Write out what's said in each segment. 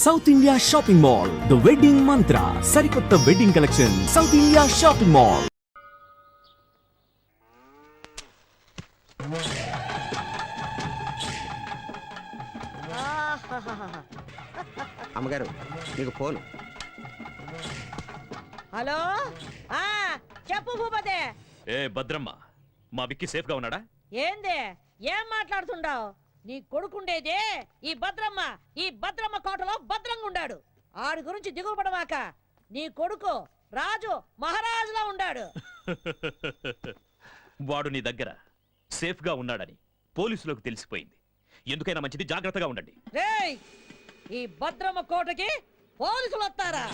South India shopping mall, the wedding మంత్ర, సరికొత్త wedding collection, south India shopping mall. అమ్మగారు మీకు phone. Hello, చెప్పు భూపతే. ఏ భద్రమ్మ, మా విక్కీ సేఫ్ గా ఉన్నాడా? ఏంది, ఏం మాట్లాడుతుండావు? నీ కొడుకుండేదే ఈ భద్రమ్మ కోటలో భద్రంగా ఉండాడు. ఆడి గురించి దిగుపడమాక. నీ కొడుకు రాజు మహారాజులా ఉండాడు. వాడు నీ దగ్గర సేఫ్ గా ఉన్నాడని పోలీసులకు తెలిసిపోయింది. ఎందుకైనా మంచిది, జాగ్రత్తగా ఉండండి. రేయ్, ఈ భద్రమ్మ కోటకి పోలీసులు వస్తారా?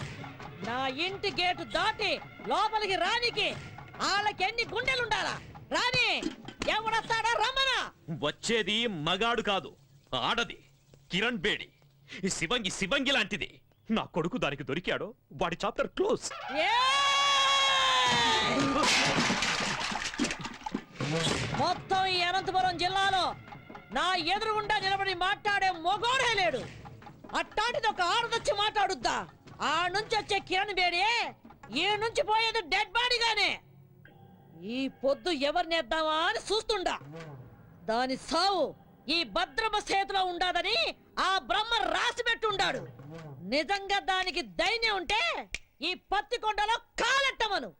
నా ఇంటి గేటు దాటి లోపలికి రానికి వాళ్ళకి ఎన్ని గుండెలుండాలా? రాని, ఎవడొస్తాడా? రమ్మనా. వచ్చేది మగాడు కాదు, ఆడది. కిరణ్ బేడి, ఈ శివంగి లాంటిది. నా కొడుకు దానికి దొరికాడో వాడి చాప్టర్ క్లోజ్. మొత్తం ఈ అనంతపురం జిల్లాలో నా ఎదురుగుండా నిలబడి మాట్లాడే మొగోడే లేడు. అట్టాంటిది ఒక ఆడదొచ్చి మాట్లాడుద్దా? ఆ నుంచి వచ్చే కిరణ్ బేడి ఈ నుంచి పోయేది డెడ్ బాడీగానే. ఈ పొద్దు ఎవరినేద్దామా అని చూస్తుండా. దాని సావు ఈ భద్రమ చేతిలో ఉండాదని ఆ బ్రహ్మ రాసి పెట్టుండాడు. నిజంగా దానికి ధైర్యం ఉంటే ఈ పత్తికొండలో కాలెట్టమను.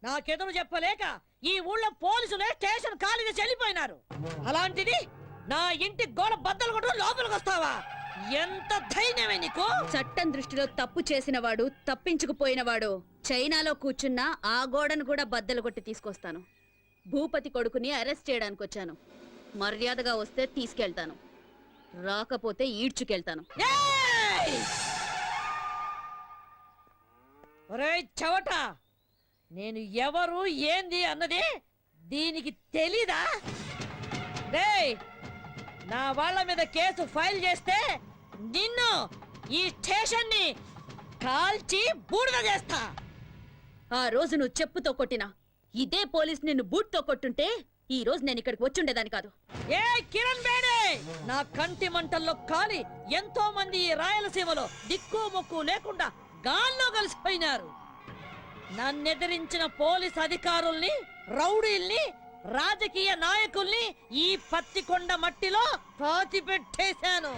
నాకెదురు చెప్పలేక ఈ ఊళ్ళో పోలీసులే స్టేషన్ ఖాళీగా చెల్లిపోయినారు. అలాంటిది నా ఇంటి గోడ బద్దలు కొట్టు లోపలికి వస్తావా? ఎంత ధైర్యమే నీకు? చట్టం దృష్టిలో తప్పు చేసిన వాడు, తప్పించుకుపోయినవాడు చైనాలో కూర్చున్నా ఆ గోడను కూడా బద్దలు కొట్టి తీసుకొస్తాను. భూపతి కొడుకుని అరెస్ట్ చేయడానికి వచ్చాను. మర్యాదగా వస్తే తీసుకెళ్తాను, రాకపోతే ఈడ్చుకెళ్తాను. ఒరేయ్ చవట, నేను ఎవరు ఏంది అన్నది దీనికి తెలీదా? రేయ్, నా వాళ్ళ మీద కేసు ఫైల్ చేస్తే నిన్ను ఈ స్టేషన్ ని కాల్చి బూడిద చేస్తా. ఆ రోజు నువ్వు చెప్పుతో కొట్టినా ఇదే పోలీస్ నిన్ను బూట్తో కొట్టుంటే ఈ రోజు నేను ఇక్కడికి వచ్చుండేదాన్ని కాదు. ఏ కిరణ్ బేడే, నా కంటి మంటల్లో కాలి ఎంతో మంది ఈ రాయలసీమలో దిక్కు మొక్కు లేకుండా గాల్లో కలిసిపోయినారు. నన్నెదిరించిన పోలీస్ అధికారుల్ని, రౌడీల్ని, రాజకీయ నాయకుల్ని ఈ పత్తికొండ మట్టిలో పాతి పెట్టేశాను.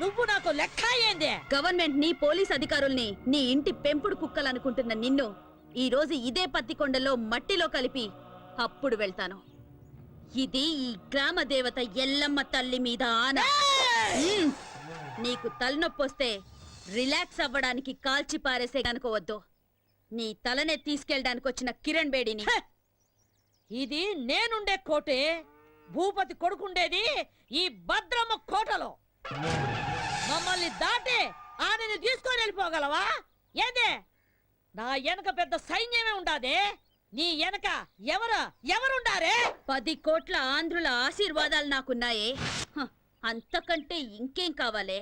నువ్వు నాకు లెక్క ఏందే? గవర్నమెంట్ ని, పోలీస్ అధికారుల్ని నీ ఇంటి పెంపుడు కుక్కలనుకుంటున్న నిన్ను ఈ రోజు ఇదే పత్తికొండలో మట్టిలో కలిపి అప్పుడు వెళ్తాను. ఇది ఈ గ్రామ దేవత ఎల్లమ్మ తల్లి మీద ఆన. నీకు తలనొప్పొస్తే రిలాక్స్ అవ్వడానికి కాల్చి పారేసే అనుకోవద్దు. నీ తలనే తీసుకెళ్ళడానికి వచ్చిన కిరణ్ బేడిని. ఇది నేనుండే కోటే. భూపతి కొడుకుండేది ఈ భద్రమ్మ కోటలో. మమ్మల్ని దాటి ఆమెను తీసుకొని వెళ్ళిపోగలవా? ఏదే, నా వెనక పెద్ద సైన్యమే ఉండాదే. నీ వెనక ఎవరుండారే? 10 కోట్ల ఆంధ్రుల ఆశీర్వాదాలు నాకున్నాయే. అంతకంటే ఇంకేం కావాలే?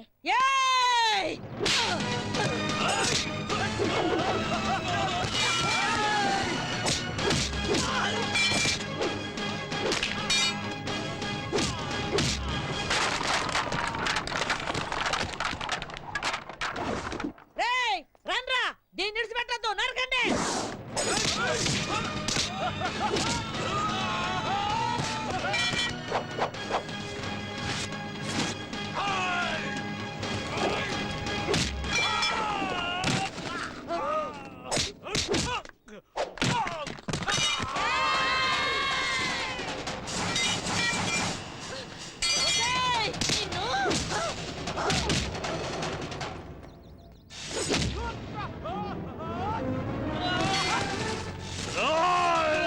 రండ్రా, దీన్ని విడిచిపెట్టద్దు, నరకండి.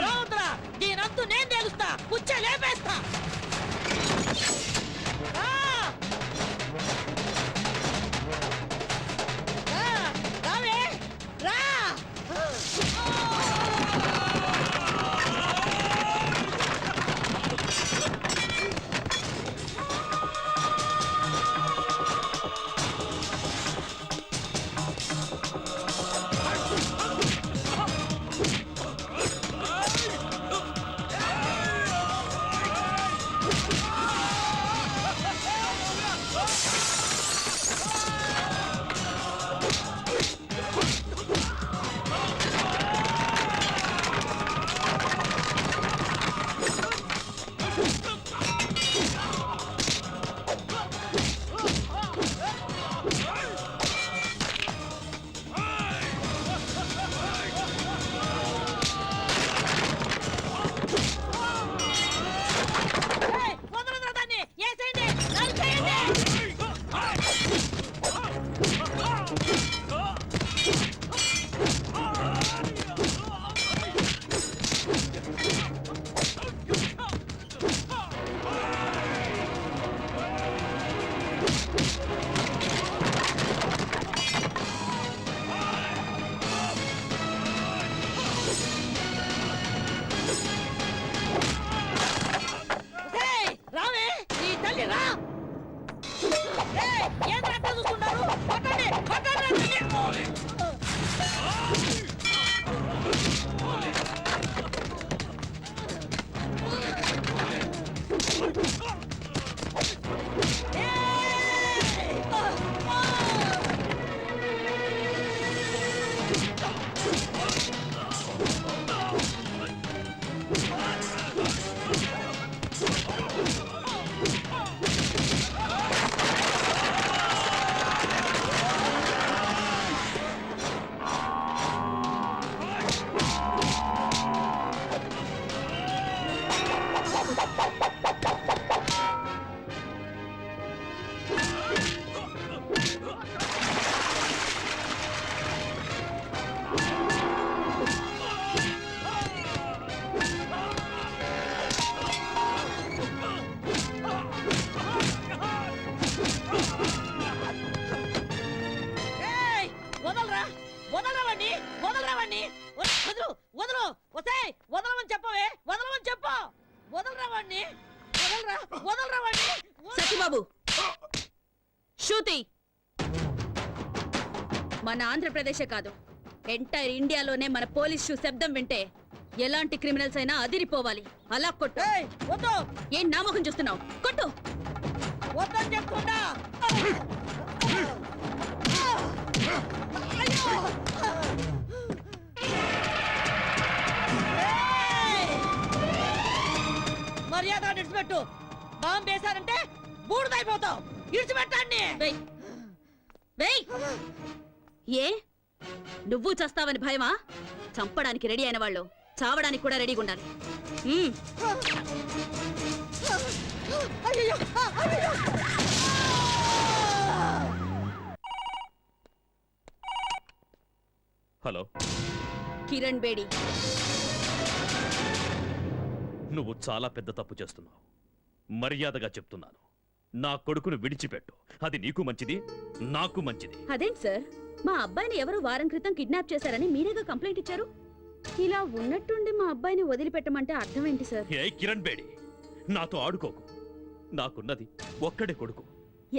రావద్దురా, దీనంతు నేను తెలుస్తా, పుచ్చ లేపేస్తా. రా. రా, రావే, రా. ఏయ్, వదలొద్దురా దాన్ని, ఏసేయండి, నరికేయండి. ఏయ్, రావే, నీ తల్లి రా. ఏయ్, ఏం అట్లా చూస్తున్నారు? కొట్టండి, కొట్టండి అతన్ని. ఏయ్, వదలరా, వదలరా వాణ్ణి, వదలరా వాణ్ణి. వదలు, వదలు, వసేయ్, వదలమని చెప్పవే, వదలమని చెప్పు. వదలరా వాణ్ణి, వదలరా, వదలరా వాణ్ణి. సత్యబాబు శృతి మన ఆంధ్రప్రదేశే కాదు ఎంటైర్ ఇండియాలోనే మన పోలీస్ షూ శబ్దం వింటే ఎలాంటి క్రిమినల్స్ అయినా అదిరిపోవాలి. అలా కొట్టు. ఏయ్, వద్దు, ఏం నామకం చూస్తున్నావు? కొట్టు. వద్దని చెప్తున్నా. అయ్యో. ఏయ్, మర్యాద ఇడిచిపెట్టు. బాంబు వేశారంటే బూడిదైపోతావు. ఇడిచిపెట్టండి. వెయ్ వెయ్. ఏ నువ్వు చస్తావని భయమా? చంపడానికి రెడీ అయిన వాళ్ళు చావడానికి కూడా రెడీగా ఉండాలి. అయ్యయ్యో, అయ్యయ్యో. హలో, కిరణ్ బేడి, నువ్వు చాలా పెద్ద తప్పు చేస్తున్నావు. మర్యాదగా చెప్తున్నాను, నా కొడుకును విడిచిపెట్టు. అది నీకు మంచిది, నాకు మంచిది. అదేంటి సార్, మా అబ్బాయిని ఎవరో వారం క్రితం కిడ్నాప్ చేశారని మీరేగా కంప్లైంట్ ఇచ్చారు. ఇలా ఉన్నట్టుండి మా అబ్బాయిని వదిలిపెట్టమంటే అర్థం ఏంటి సార్? ఏ కిరణ్ బేడి, నాతో ఆడుకోకు. నాకున్నది ఒక్కడే కొడుకు.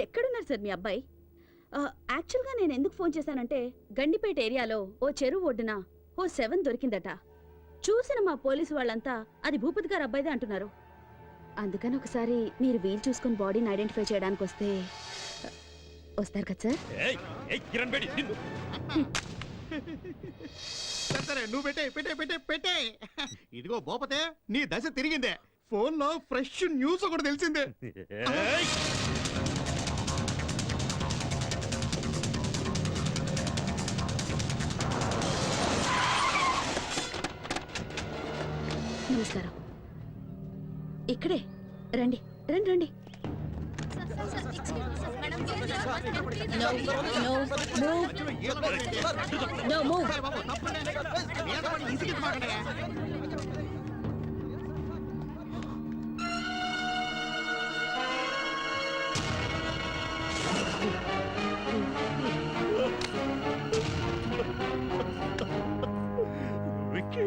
ఎక్కడున్నారు సార్ మీ అబ్బాయి? యాక్చువల్గా నేను ఎందుకు ఫోన్ చేశానంటే గండిపేట ఏరియాలో ఓ చెరువు ఒడ్డున ఓ 7 దొరికిందట. చూసిన మా పోలీసు వాళ్ళంతా అది భూపతి గారు అబ్బాయిదే అంటున్నారు. అందుకని ఒకసారి మీరు వీలు చూసుకుని బాడీని ఐడెంటిఫై చేయడానికి వస్తారు కదా సార్? ఏయ్, ఏయ్ కిరణ్ బేడి, నిన్ను. సరే నువ్వు పెట్టే పెట్టే పెట్టే పెట్టే. ఇదిగో భూపతే, నీ దశ తిరిగిందే. ఫోన్ లో ఫ్రెష్ న్యూస్ ఒకటి తెలిసిందే. ఏయ్! నమస్కారం. ఇక్కడే రండి రండి రండి. No, move. సరే బాబు, తప్పండి. మీద పడి ఇసిగించమాకండి. విక్కీ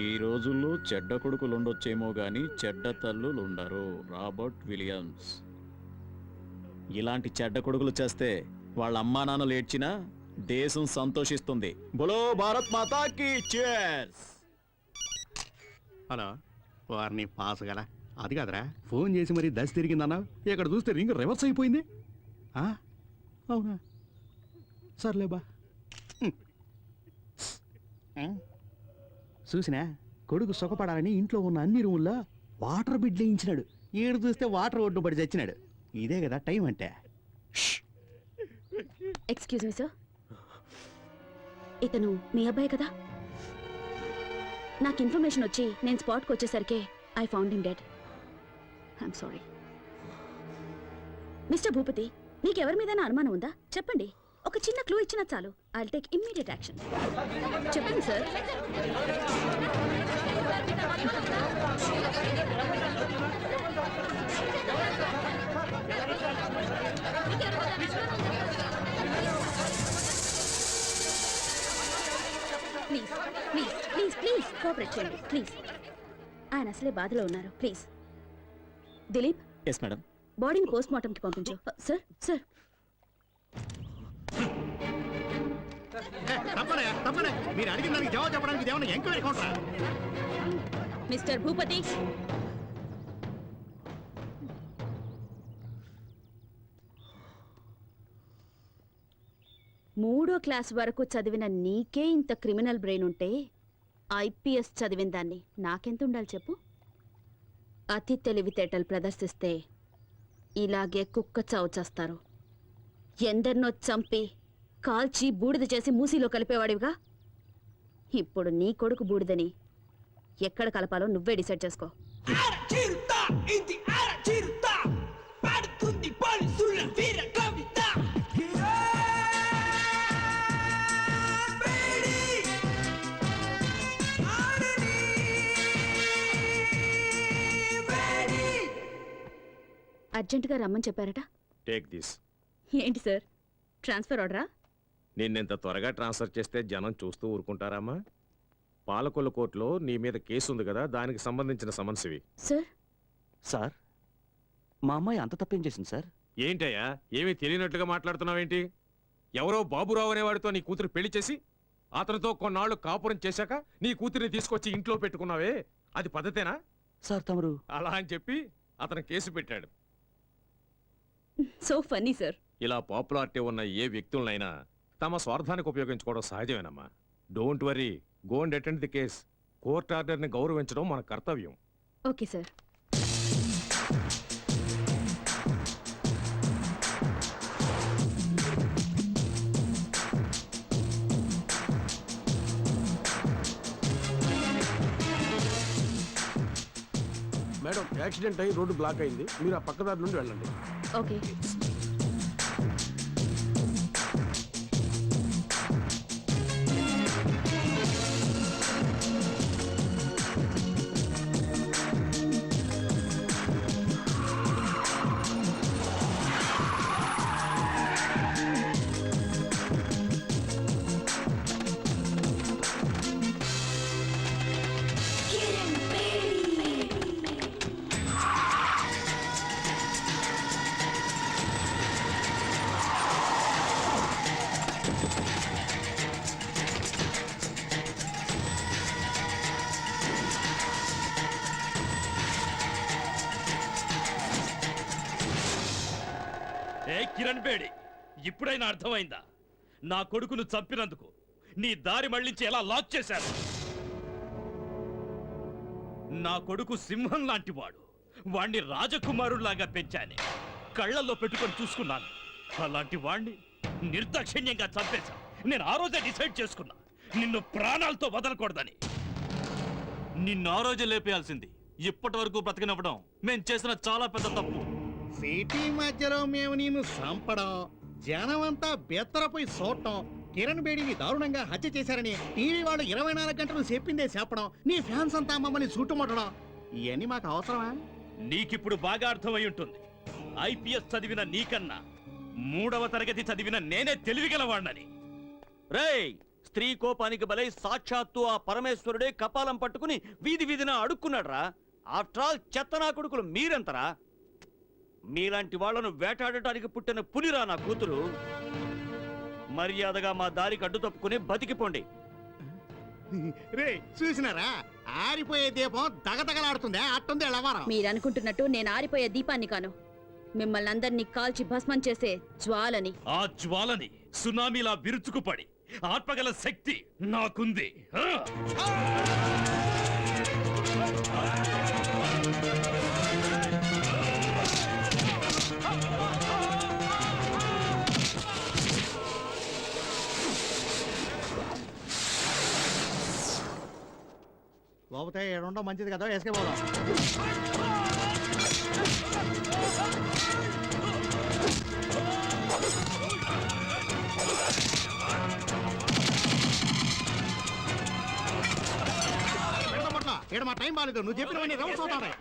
ఈ రోజుల్లో చెడ్డ కొడుకులుండొచ్చేమో గాని చెడ్డ తల్లులుండరు. Robert Williams. ఇలాంటి చెడ్డ కొడుకులు చేస్తే వాళ్ళ అమ్మా నాన్నలు ఏడ్చినా దేశం సంతోషిస్తుంది. బోలో భారత్ మాతాకి చేర్స్. హలో, వారిని పాస్ గల అది కాదురా, ఫోన్ చేసి మరి దశ తిరిగిందన్నా, ఇక్కడ చూస్తే రింగ్ రివర్స్ అయిపోయింది. ఆ? అవునా, సర్లేబా. చూసినా కొడుకు సుఖపడాలని ఇంట్లో ఉన్న అన్ని రూముల్లో వాటర్ బిడ్ వేయించినాడు. ఈడు చూస్తే వాటర్ ఒడ్డు పడి చచ్చినాడు. ఇదే కదా టైం అంటే. ఎక్స్క్యూజ్ మీ సార్, ఇతను మీ అబ్బాయి కదా? నాకు ఇన్ఫర్మేషన్ వచ్చి నేను స్పాట్కి వచ్చేసరికి I found him dead. I'm sorry. Mister Bhupathi, మీకు ఎవరి మీదైనా అనుమానం ఉందా? చెప్పండి. ఒక చిన్న క్లూ ఇచ్చినా చాలు. I will take immediate action. చెప్పండి sir. Please please please please cooperate చేయండి ప్లీజ్. ఆయన అసలే బాధలో ఉన్నారు. Please Dilip, yes madam. బాడీని పోస్ట్ మార్టంకి పంపించు. సార్ సార్ తప్పనే మీరు అడిగిన దానికి జవాబు చెప్పడానికి ఏమన్నా ఎంక్వైరీ కౌంటరా? మిస్టర్ భూపతి, మూడో క్లాస్ వరకు చదివిన నీకే ఇంత క్రిమినల్ బ్రెయిన్ ఉంటే ఐపీఎస్ చదివిన దాన్ని నాకెంత ఉండాలి చెప్పు? అతి తెలివితేటలు ప్రదర్శిస్తే ఇలాగే కుక్క చావు చేస్తారు. ఎందరినో చంపి కాల్చి బూడిద చేసి మూసీలో కలిపేవాడివిగా. ఇప్పుడు నీ కొడుకు బూడిదని ఎక్కడ కలపాలో నువ్వే డిసైడ్ చేసుకో. అర్జెంటుగా రమ్మని చెప్పారట. Take this. ఏంటి సార్, ట్రాన్స్ఫర్ ఆర్డరా? నిన్నెంత త్వరగా ట్రాన్స్ఫర్ చేస్తే జనం చూస్తూ ఊరుకుంటారామా? పాలకొల్లు కోర్టులో నీ మీద కేసు ఉంది కదా, దానికి సంబంధించిన సమన్సివి. సార్ సార్, మా అమ్మాయి అంత తప్పేం చేసింది సార్? ఏంటయ్యా, ఏమీ తెలియనట్లుగా మాట్లాడుతున్నావేంటి? ఎవరో బాబురావు అనేవాడితో నీ కూతురు పెళ్లి చేసి అతనితో కొన్నాళ్ళు కాపురం చేశాక నీ కూతురిని తీసుకొచ్చి ఇంట్లో పెట్టుకున్నావే, అది పద్ధతేనా? సార్ తమరు అలా అని చెప్పి అతను కేసు పెట్టాడు. So funny sir. ఇలా పాపులారిటీ ఉన్న ఏ వ్యక్తులనైనా తమ స్వార్థానికి ఉపయోగించుకోవడం సహజమేనమ్మా. Don't worry, go and attend the case. Court ఆర్డర్ని గౌరవించడం మన కర్తవ్యం. Okay sir. మేడం, యాక్సిడెంట్ అయ్యి రోడ్డు బ్లాక్ అయింది, మీరు ఆ పక్కదారి నుండి వెళ్ళండి. ఓకే. ఏ కిరణ్ బేడి, ఇప్పుడైనా అర్థమైందా? నా కొడుకును చంపినందుకు నీ దారి మళ్లించి ఎలా లాక్ చేశారు? నా కొడుకు సింహం లాంటి వాడు. వాణ్ణి రాజకుమారులాగా పెంచానే, కళ్ళల్లో పెట్టుకొని చూసుకున్నాను. అలాంటి వాణ్ణి నిర్దాక్షిణ్యంగా చంపేశా. నేను ఆ రోజే డిసైడ్ చేసుకున్నా, నిన్ను ప్రాణాలతో వదలకూడదని. నిన్ను ఆ రోజే లేపేయాల్సింది. ఇప్పటి వరకు బ్రతకనివ్వడం మేం చేసిన చాలా పెద్ద తప్పు. సిటీ మధ్యలో మేము నిన్ను చంపడం, జనమంతా బెత్తరపోయి చూడటం, కిరణ్ బేడిని దారుణంగా హత్య చేశారని టీవీ వాళ్ళు 24 గంటలు చెప్పిందే చెప్పడం, నీ ఫ్యాన్స్ అంతా మమ్మల్ని చుట్టుముట్టడం, ఇవన్నీ మాకు అవసరమా? నీకిప్పుడు బాగా అర్థమై ఉంటుంది. ఐపీఎస్ చదివిన నీకన్నా 3వ తరగతి చదివిన నేనే తెలివిగలవాణ్ణని. రేయ్, స్త్రీ కోపానికి బలై సాక్షాత్తు ఆ పరమేశ్వరుడే కపాలం పట్టుకుని వీధి వీధిన అడుక్కున్నాడ్రా. ఆఫ్టర్ ఆల్ చెత్తనా కొడుకులు మీరెంతరా? మీలాంటి వాళ్లను వేటాడటానికి పుట్టిన పులిరా నా కూతురు. మర్యాదగా మా దారికి అడ్డు తప్పుకుని బతికిపోండి. రే చూసినారా, ఆరిపోయే దీపం దగదగలాడుతుందే, అట్టుంది ఎలవారం. మీరనుకుంటున్నట్టు నేను ఆరిపోయే దీపాన్ని కాను, మిమ్మల్ని అందరినీ కాల్చి భస్మం చేసే జ్వాలని. ఆ జ్వాలని సునామీలా విరుచుకుపడి ఆత్మగల శక్తి నాకుంది. లోపతే ఏడుండో మంచిది కదా, వేసుకే పోదాం. ఇక్కడ మా టైం బాగాలేదు, నువ్వు చెప్పినవన్నీ రౌండ్స్ అవుతాయి.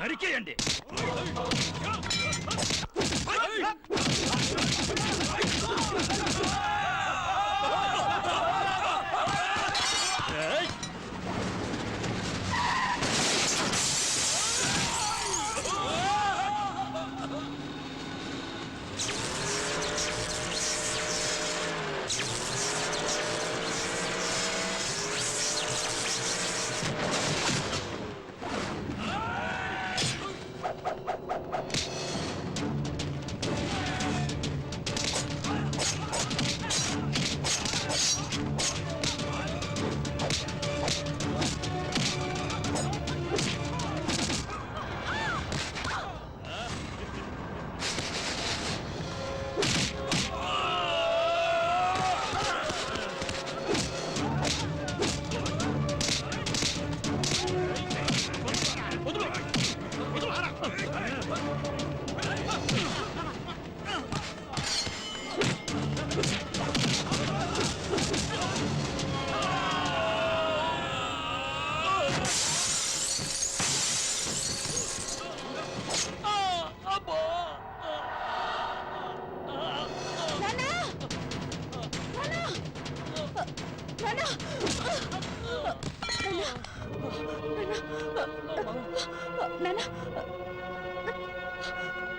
నరికేయండి.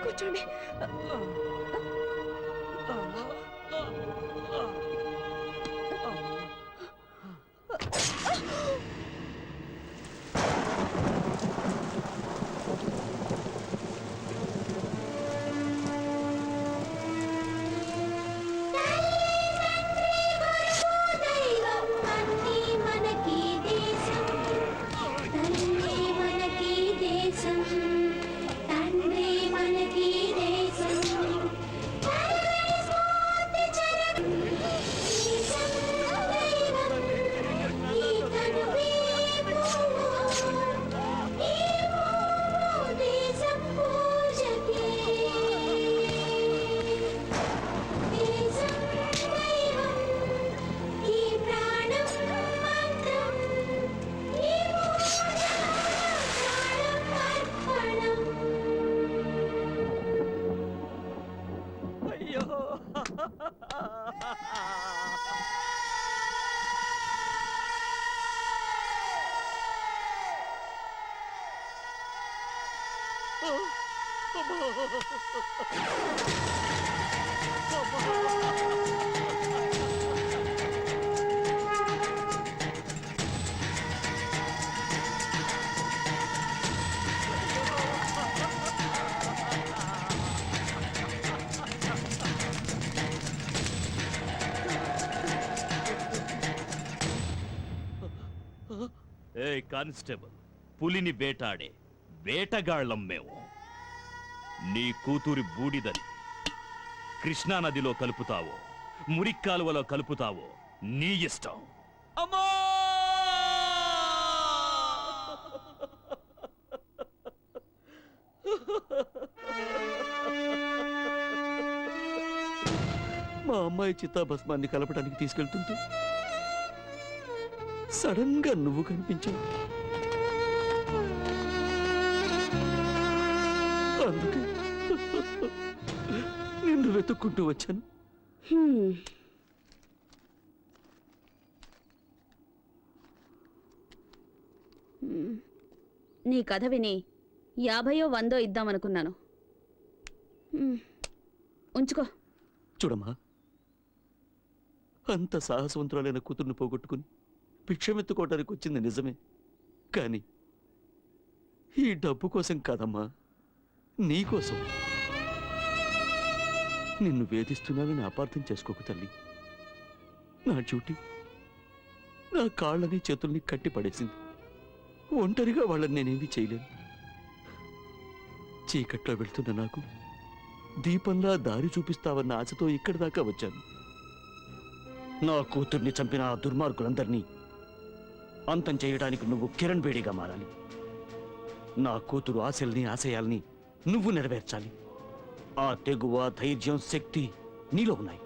కూర్చోండి. ఏ కానిస్టేబుల్, పులిని వేటాడే వేటగాళ్ళం మేము. నీ కూతురి బూడిదని కృష్ణానదిలో కలుపుతావో మురిక్కాలువలో కలుపుతావో నీ ఇష్టం. అమ్మా! మా అమ్మాయి చిత్తాభస్మాన్ని కలపడానికి తీసుకెళ్తుంటే సడన్ గా నువ్వు కనిపించావు. అందుకే నిన్ను వెతుక్కుంటూ వచ్చాను. నీ కథ విని 50 100 ఇద్దామనుకున్నాను. ఉంచుకో. చూడమ్మా, అంత సాహసవంతురాలైన కూతుర్ని పోగొట్టుకుని భిక్షమెత్తుకోవడానికి వచ్చింది నిజమే, కానీ ఈ డబ్బు కోసం కాదమ్మా, నీకోసం. నిన్ను వేధిస్తున్నానని అపార్థం చేసుకోకు తల్లి. నా డ్యూటీ నా కాళ్ళని చేతుల్ని కట్టి పడేసింది. ఒంటరిగా వాళ్ళని నేనేమీ చేయలేను. చీకట్లో వెళ్తున్న నాకు దీపంలా దారి చూపిస్తావన్న ఆశతో ఇక్కడి దాకా వచ్చాను. నా కూతుర్ని చంపిన ఆ దుర్మార్గులందరినీ అంతం చేయడానికి నువ్వు కిరణ్ బేడిగా మారాలి. నా కూతురు ఆశల్ని ఆశయాల్ని నువ్వు నెరవేర్చాలి. ఆ తెగువ, ధైర్యం, శక్తి నీలో ఉన్నాయి.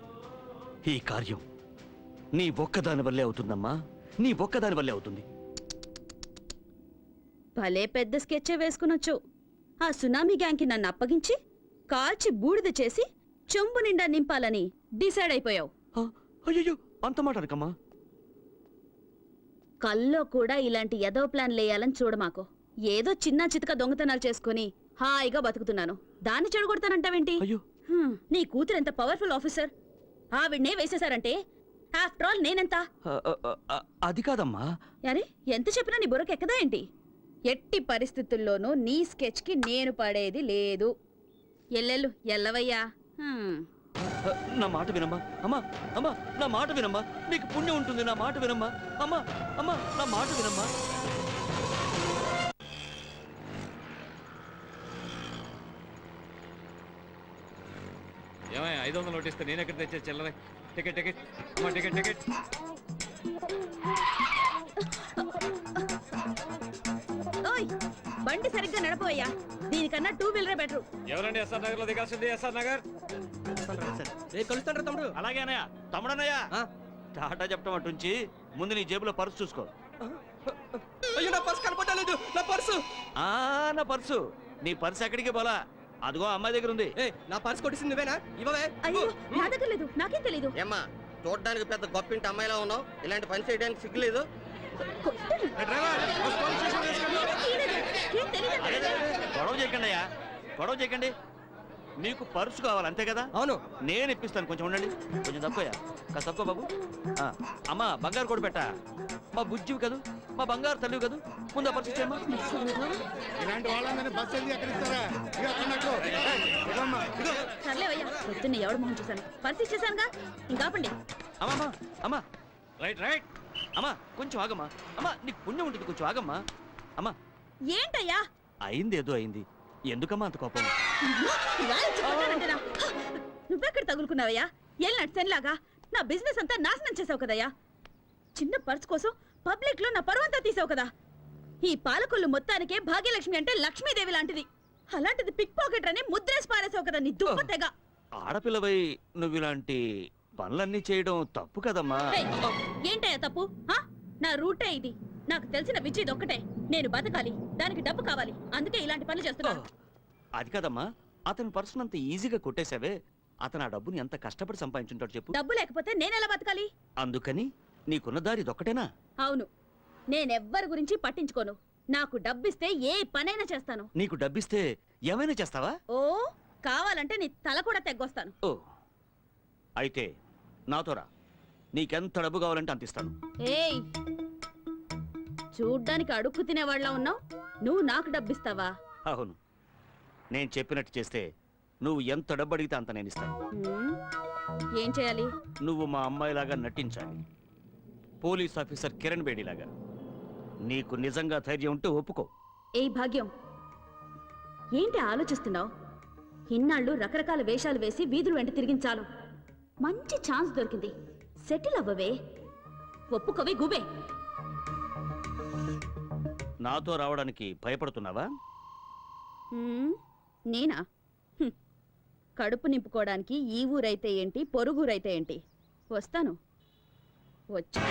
ఈ కార్యం నీ ఒక్కదాని వల్లే అవుతుందమ్మా, నీ ఒక్కదాని వల్లే అవుతుంది. భలే పెద్ద స్కెచ్చే వేసుకునొచ్చు. ఆ సునామీ గ్యాంగ్కి నన్ను అప్పగించి కాల్చి బూడిద చేసి చెంబు నిండా నింపాలని డిసైడ్ అయిపోయావు. అయ్యో, అంత మాట అనకమ్మా. కల్లో కూడా ఇలాంటి ఎదో ప్లాన్ లేయాలని చూడమాకు. ఏదో చిన్న చితక దొంగతనాలు చేసుకుని హాయిగా బతుకుతున్నాను, దాన్ని చెడగొడతానంటావేంటి? అయ్యో, నీ కూతురు ఎంత పవర్ఫుల్ ఆఫీసర్, ఆవిడ్నే వేసేశారంటే ఆఫ్టర్ ఆల్ నేనెంత? అది కాదమ్మా. అరే, ఎంత చెప్పినా నీ బుర్రకు ఎక్కదా ఏంటి? ఎట్టి పరిస్థితుల్లోనూ నీ స్కెచ్ కి నేను పడేది లేదు. ఎల్లెల్లు ఎల్లవయ్యా. నా మాట వినమ్మా. అమ్మా, అమ్మా, నా మాట వినమ్మా. నీకు పుణ్యం ఉంటుంది. నా మాట వినమ్మా. అమ్మా, అమ్మా, నా మాట వినమ్మా. ఏమయ్య 500 నోట్ ఇస్తే నేను ఎక్కడ తెచ్చే చిల్లర? టికెట్ టికెట్ అమ్మా, టికెట్ టికెట్. ఓయ్, బండి సరిగ్గా నడపవయ్యా. దీనికన్నా 2 వీలరే బెటరు. ఎవరండి ఎస్ఆర్ నగర్ లో దిగాల్సింది? ఎస్ఆర్ నగర్. కలుస్తాడు తమ్ముడు. అలాగే అన్నయ్య. తమ్ముడన్నయ్య, టాటా చెప్పడం అటుంచి ముందు నీ జేబులో పర్సు చూసుకో. అయ్యో, నా పర్సు కనపడలేదు. నా పర్సు. నా పర్సు. నీ పర్సు ఎక్కడికి పోలా, అదిగో అమ్మాయి దగ్గర ఉంది. నా పర్సు కొట్టింది నువ్వేనా? ఇవ్వవే. అయ్యో, నా దగ్గర లేదు, నాకేం తెలీదు. ఏమ్మా, చూడడానికి పెద్ద గొప్పింటి అమ్మాయిలా ఉన్నావు, ఇలాంటి పని చేయడానికి సిగ్గులేదు? గొడవ చేయకండి అయ్యా, గొడవ చేయకండి. మీకు పర్సు కావాలి అంతే కదా? అవును. నేను ఇప్పిస్తాను, కొంచెం ఉండండి. కొంచెం తక్కువయ్యా, కాస్త తక్కువ బాబు. అమ్మా, బంగారు కూడా పెట్టా. మా బుజ్జివి కదూ, మా బంగారు తల్లివి కదూ. ముందు ఆ పర్సు ఇచ్చేయమ్మా. ఇలాంటి వాళ్ళందరినీ బస్సు ఎందుకు ఎక్కడిస్తారా? సర్లేవయ్యా, పొద్దున్న ఎవడు మొహం చూశాను, పర్సు ఇచ్చేసానుగా, ఇంకాపండి. అమ్మా, అమ్మా, రైట్ రైట్. అమ్మా, కొంచెం ఆగమ్మా. అమ్మా, నీకు పుణ్యం ఉంటుంది, కొంచెం ఆగమ్మా. అమ్మా, ఏంటయ్యా? అయింది ఏదో అయింది, ఎందుకమ్మా అంత కోపం? నువ్వెక్కడ తగులుకున్నావయ్యా? ఏళ్ళ సెన్లాగా నా బిజినెస్ అంతా నాశనం చేసావు కదయ్యా. చిన్న పర్స్ కోసం పబ్లిక్ లో నా పరువంతా తీసావు కదా. ఈ పాలకొల్లు మొత్తానికే భాగ్యలక్ష్మి అంటే లక్ష్మీదేవి లాంటిది. అలాంటిది పిక్ పాకెట్ అని ముద్రేసి పారేసావు కదా నీ దుప్పతెగ. ఆడపిల్లవై నువ్వు ఇలాంటి పనులన్నీ చేయడం తప్పు కదమ్మా. ఏంటయ్యా తప్పు? నా రూటే ఇది. నాకు తెలిసిన విజయ్ ఒక్కటే, నేను బతకాలి, దానికి డబ్బు కావాలి, అందుకే ఇలాంటి పనులు చేస్తున్నాను. అది కదమ్మా, అతని పర్సన్ అంత ఈజీగా కొట్టేశావే. అతను ఆ డబ్బుని ఎంత కష్టపడి సంపాదించుంటాడు చెప్పు. డబ్బు లేకపోతే నేనెలా బతకాలి? అందుకని నీకున్న దారి ఇదొక్కటేనా? అవును, నేనెవ్వరి గురించి పట్టించుకోను. నాకు డబ్బిస్తే ఏ పనైనా చేస్తాను. నీకు డబ్బిస్తే ఏమైనా చేస్తావా? ఓ, కావాలంటే నీ తల కూడా తెగ్గొస్తాను. ఓ, అయితే నాతో రా, నీకెంత డబ్బు కావాలంటే అంత ఇస్తాను. ఏయ్, చూడ్డానికి అడుక్కు తినేవాళ్ళ ఉన్నావు, నువ్వు నాకు డబ్బిస్తావా? అవును, నేను చెప్పినట్టు చేస్తే నువ్వు ఎంత డబ్బు అడిగితే అంత నేను ఇస్తాను. ఏం చేయాలి? నువ్వు మా అమ్మాయిలాగా నటించాలి, పోలీస్ ఆఫీసర్ కిరణ్ బేడిలాగా. నీకు నిజంగా ధైర్యం ఉంటే ఒప్పుకో. ఏ భాగ్యం, ఏంటి ఆలోచిస్తున్నావు? ఇన్నాళ్ళు రకరకాల వేషాలు వేసి వీధులు వెంట తిరిగించాలు. మంచి ఛాన్స్ దొరికింది, సెటిల్ అవ్వవే. ఒప్పుకోవే గుబే. నాతో రావడానికి భయపడుతున్నావా? నేనా? కడుపు నింపుకోవడానికి ఈ ఊరైతే ఏంటి, పొరుగురైతే ఏంటి, వస్తాను. వచ్చి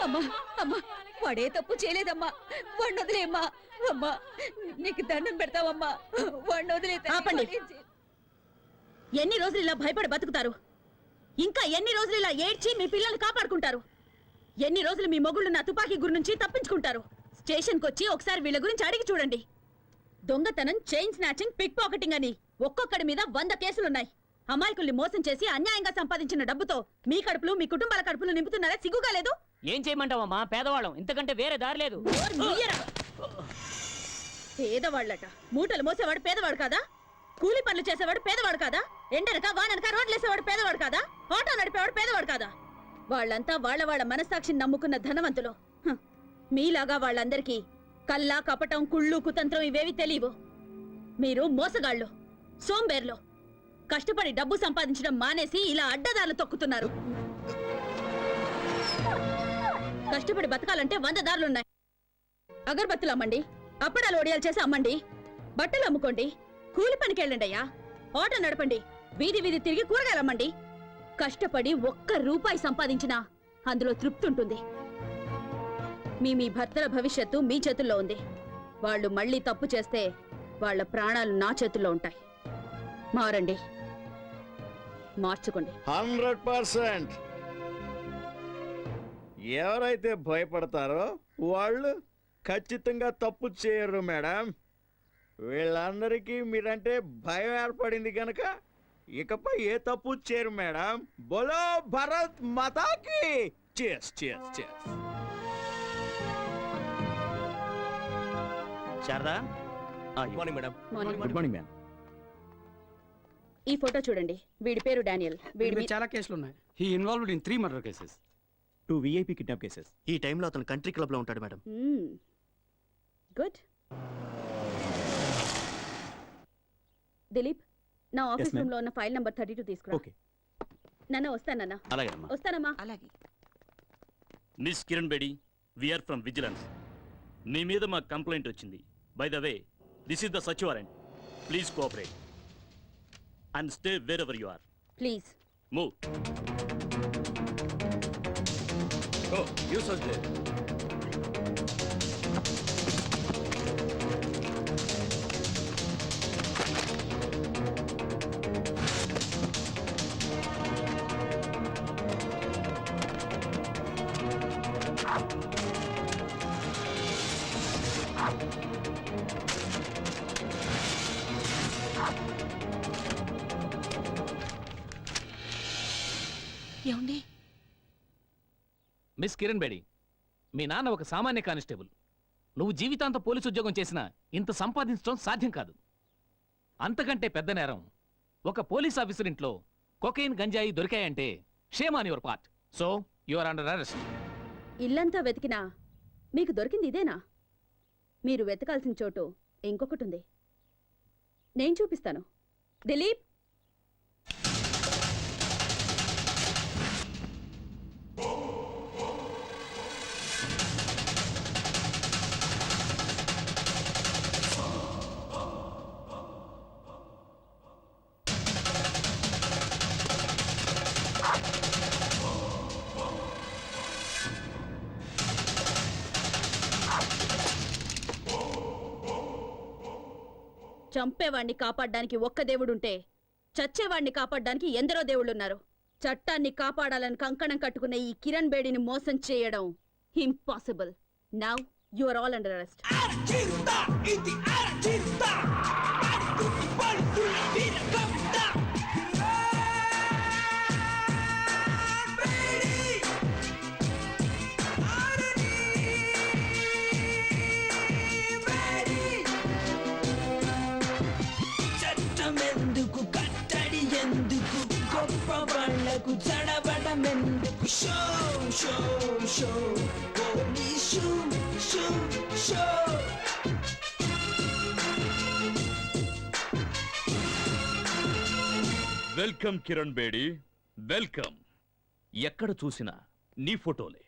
అమ్మా అమ్మా, వాడే తప్పు చేయలేదమ్మా. వాడిని వదిలేమ్మా. అమ్మా నీకు దండం పెడతావమ్మా, వాడిని వదిలే. ఆపండి. ఎన్ని రోజులు ఇలా భయపడి బతుకుతారు? ఇంకా ఎన్ని రోజులు ఇలా ఏడ్చి మీ పిల్లల్ని కాపాడుకుంటారు? ఎన్ని రోజులు మీ మొగుళ్ళు నా తుపాకీ గురి నుంచి తప్పించుకుంటారు? స్టేషన్కి వచ్చి ఒకసారి వీళ్ళ గురించి అడిగి చూడండి. దొంగతనం, చైన్ స్నాచింగ్, పిక్ పాకెటింగ్ అని ఒక్కొక్కడి మీద 100 కేసులున్నాయి. అమాయకుల్ని మోసం చేసి అన్యాయంగా సంపాదించిన డబ్బుతో మీ కడుపులు, మీ కుటుంబాల కడుపులు నింపుతున్నారా? సిగ్గుగా లేదు? ఏం చేయమంటావమ్మా, పేదవాళ్ళం, ఇంతకంటే వేరే దారి లేదు. పేదవాళ్ళట. మూటలు మోసేవాడు పేదవాడు కాదా? కూలి పనులు చేసేవాడు పేదవాడు కాదా? ఎండనక వాననక రోడ్లేసేవాడు పేదవాడు కాదా? ఆటో నడిపేవాడు పేదవాడు కాదా? వాళ్ళంతా వాళ్ళ మనస్సాక్షిని నమ్ముకున్న ధనవంతులు. మీలాగా వాళ్ళందరికీ కల్లా, కపటం, కుళ్ళు, కుతంత్రం ఇవేవి తెలియవు. మీరు మోసగాళ్ళు, సోంబేర్లు. కష్టపడి డబ్బు సంపాదించడం మానేసి ఇలా అడ్డదారులు తొక్కుతున్నారు. కష్టపడి బతకాలంటే 100 దారులున్నాయి. అగరబత్తులు అమ్మండి, అప్పడాలు ఒడియాలు చేసి అమ్మండి, బట్టలు అమ్ముకోండి, కూలి పనికి వెళ్ళండి అయ్యా, ఆటో నడపండి, వీధి వీధి తిరిగి కూరగాయలు అమ్మండి. కష్టపడి 1 రూపాయి సంపాదించినా అందులో తృప్తి ఉంటుంది. మీ భర్తల భవిష్యత్తు మీ చేతుల్లో ఉంది. వాళ్ళు మళ్ళీ తప్పు చేస్తే వాళ్ళ ప్రాణాలు నా చేతుల్లో ఉంటాయి. మారండి, మార్చుకోండి. 100%. ఎవరైతే భయపడతారో వాళ్ళు ఖచ్చితంగా తప్పు చేయరు మేడం. వీళ్ళందరికీ మీరంటే భయం ఏర్పడింది కనుక ఇకపై ఏ తప్పు చేయరు మేడం. బోలో భరత్ మాతాకి. cheers cheers cheers. Sharada, good morning madam. Good morning ma'am. ఈ ఫోటో చూడండి. వీడి పేరు డానియల్. వీడి చాలా కేసులు ఉన్నాయి. He involved in 3 murder cases. 2 VIP kidnap cases. ఈ టైంలో అతను కంట్రీ క్లబ్ లో ఉంటాడు మేడం. గుడ్. దిలీప్, నా ఆఫీస్ ma'am. రూమ్ లో ఉన్న ఫైల్ నంబర్ 32 తీసుకురా. ఓకే. నాన్న వస్తానన్నా. అలాగేనమ్మా. వస్తానమ్మా. అలాగే. Miss Kiran Bedi we are from vigilance. మీ మీద మాకు కంప్లైంట్ వచ్చింది. By the way, this is the సచ్ warrant. Please cooperate and stay wherever you are. Please. Move. Oh, you search there. ఏమండి? మిస్ కిరణ్ బేడి, మీ నాన్న ఒక సామాన్య కానిస్టేబుల్. నువ్వు జీవితాంతం పోలీసు ఉద్యోగం చేసినా ఇంత సంపాదించడం సాధ్యం కాదు. అంతకంటే పెద్ద నేరం, ఒక పోలీస్ ఆఫీసర్ ఇంట్లో కొకైన్ గంజాయి దొరికాయంటే shame on your part. So you are under arrest. ఇల్లంతా వెతికినా మీకు దొరికింది ఇదేనా? మీరు వెతకాల్సిన చోటు ఇంకొకటి ఉంది. నేను చూపిస్తాను. దిలీప్, చంపేవాణ్ణి కాపాడడానికి ఒక్క దేవుడుంటే చచ్చేవాణ్ణి కాపాడడానికి ఎందరో దేవుళ్ళున్నారు. చట్టాన్ని కాపాడాలని కంకణం కట్టుకున్న ఈ కిరణ్ బేడిని మోసం చేయడం impossible. Now you are all under arrest. ఎందుకు కట్టడి ఎందుకు గొప్ప వాళ్ళకు చడబడమెందుకు show show show police show show show. Welcome Kiran Bedi, welcome. ఎక్కడ చూసినా నీ ఫోటోలే,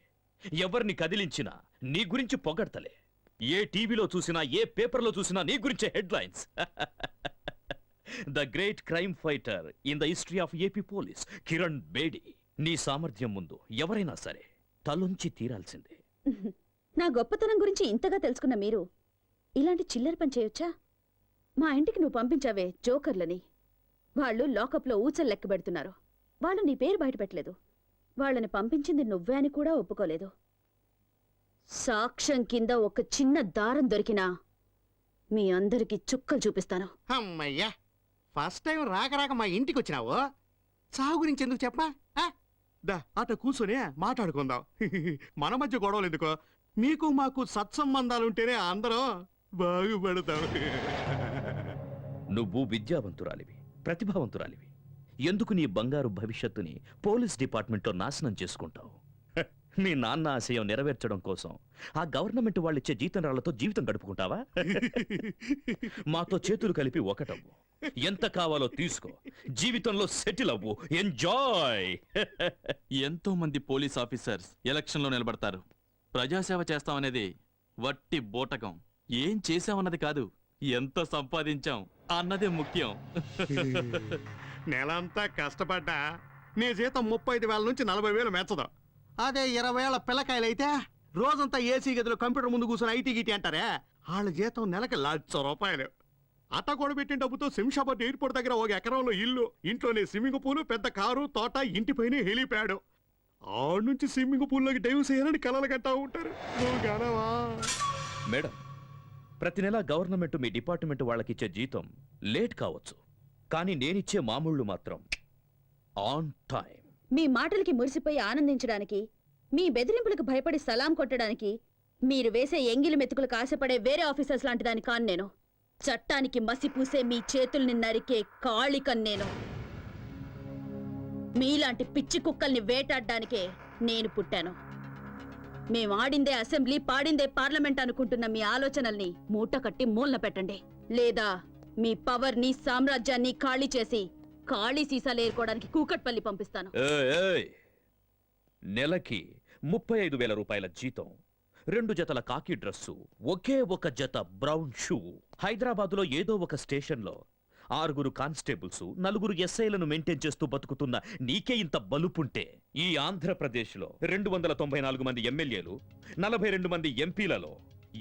ఎవరిని కదిలించినా నీ గురించి పొగడ్తలే. ఏ టీవీలో చూసినా, ఏ పేపర్లో చూసినా నీ గురించే headlines. The great crime fighter in the history of AP police, Kiran Bedi. నీ సామర్థ్యం ముందు ఎవరైనా సరే తలొంచి తీరాల్సిందే. నా గొప్పతనం గురించి ఇంతగా తెలుసుకున్న మీరు ఇలాంటి చిల్లర పని చేయొచ్చా? మా ఇంటికి నువ్వు పంపించావే జోకర్లని, వాళ్ళు లాకప్లో ఊచలు లెక్క పెడుతున్నారు. వాళ్ళు నీ పేరు బయటపెట్టలేదు. వాళ్ళని పంపించింది నువ్వే అని కూడా ఒప్పుకోలేదు. సాక్ష్యం కింద ఒక చిన్న దారం దొరికినా మీ అందరికి చుక్కలు చూపిస్తాను. అమ్మయ్యా, ఫస్ట్ టైం రాక రాక మా ఇంటికి వచ్చినావు. సాగు గురించి ఎందుకు చెప్పా? దా అట కూర్చొని మాట్లాడుకుందాం. మన మధ్య గొడవలు ఎందుకో? మీకు మాకు సత్సంబంధాలుంటేనే అందరం బాగుపడతాం. నువ్వు విద్యావంతురాలివి, ప్రతిభావంతురాలివి. ఎందుకు నీ బంగారు భవిష్యత్తుని పోలీస్ డిపార్ట్మెంట్లో నాశనం చేసుకుంటావు? మీ నాన్న ఆశయం నెరవేర్చడం కోసం ఆ గవర్నమెంట్ వాళ్ళిచ్చే జీతంరాళ్లతో జీవితం గడుపుకుంటావా? మాతో చేతులు కలిపి ఒకటవ్వు, ఎంత కావాలో తీసుకో, జీవితంలో సెటిల్ అవ్వు, ఎంజాయ్. ఎంతో మంది పోలీస్ ఆఫీసర్స్ ఎలక్షన్లో నిలబడతారు. ప్రజాసేవ చేస్తామనేది వట్టి బోటకం. ఏం చేశామన్నది కాదు, ఎంత సంపాదించాం అన్నదే ముఖ్యం. నెలంతా కష్టపడ్డా నీ జీతం 35,000 నుంచి 40,000 మెచ్చదు. అదే 20,000 పిల్లకాయలైతే రోజంతా ఏసీ గదిలో కంప్యూటర్ ముందు కూర్చొని ఐటీ గిటీ అంటారే, వాళ్ళ జీతం నెలకి ₹1,00,000. అట్ట కూడబెట్టిన డబ్బుతో శంషాబాద్ ఎయిర్పోర్ట్ దగ్గర ఒక ఎకరంలో ఇల్లు, ఇంట్లోనే స్విమ్మింగ్ పూల్, పెద్ద కారు, తోట, ఇంటిపైన హెలిప్యాడ్. ఆడ నుంచి స్విమ్మింగ్ పూల్లోకి డైవ్ చేయాలని కలలు కట్టా ఉంటారు. నువ్వు కానవా? మేడం, ప్రతి నెల గవర్నమెంట్ మీ డిపార్ట్మెంట్ వాళ్ళకిచ్చే జీతం లేట్ కావచ్చు, కానీ నేనిచ్చే మామూళ్ళు మాత్రం ఆన్ టైం. మీ మాటలకి మురిసిపోయి ఆనందించడానికి, మీ బెదిరింపులకు భయపడి సలాం కొట్టడానికి మీరు వేసే ఎంగిలి మెతుకులకు ఆశపడే వేరే ఆఫీసర్స్ లాంటి దాని కాను నేను. చట్టానికి మసి పూసే మీ చేతుల్ని నరికే కాళికన్ నేను. మీలాంటి పిచ్చి కుక్కల్ని వేటాడడానికే నేను పుట్టాను. మేం ఆడిందే అసెంబ్లీ పాడిందే పార్లమెంట్ అనుకుంటున్న మీ ఆలోచనల్ని మూట కట్టి మూలన పెట్టండి. లేదా మీ పవర్ ని సామ్రాజ్యాన్ని ఖాళీ చేసి ఖాళీ సీసాలు ఏరుకోవడానికి కూకట్పల్లి పంపిస్తాను. ఏయ్! నెలకి 35,000 రూపాయల జీతం, 2 జతల కాకి డ్రెస్సు, ఒకే ఒక జత బ్రౌన్ షూ, హైదరాబాదులో ఏదో ఒక స్టేషన్లో 6 కానిస్టేబుల్స్, 4 ఎస్ఐలను మెయింటైన్ చేస్తూ బతుకుతున్న నీకే ఇంత బలుపుంటే, ఈ ఆంధ్రప్రదేశ్లో 294 మంది ఎమ్మెల్యేలు, 42 మంది ఎంపీలలో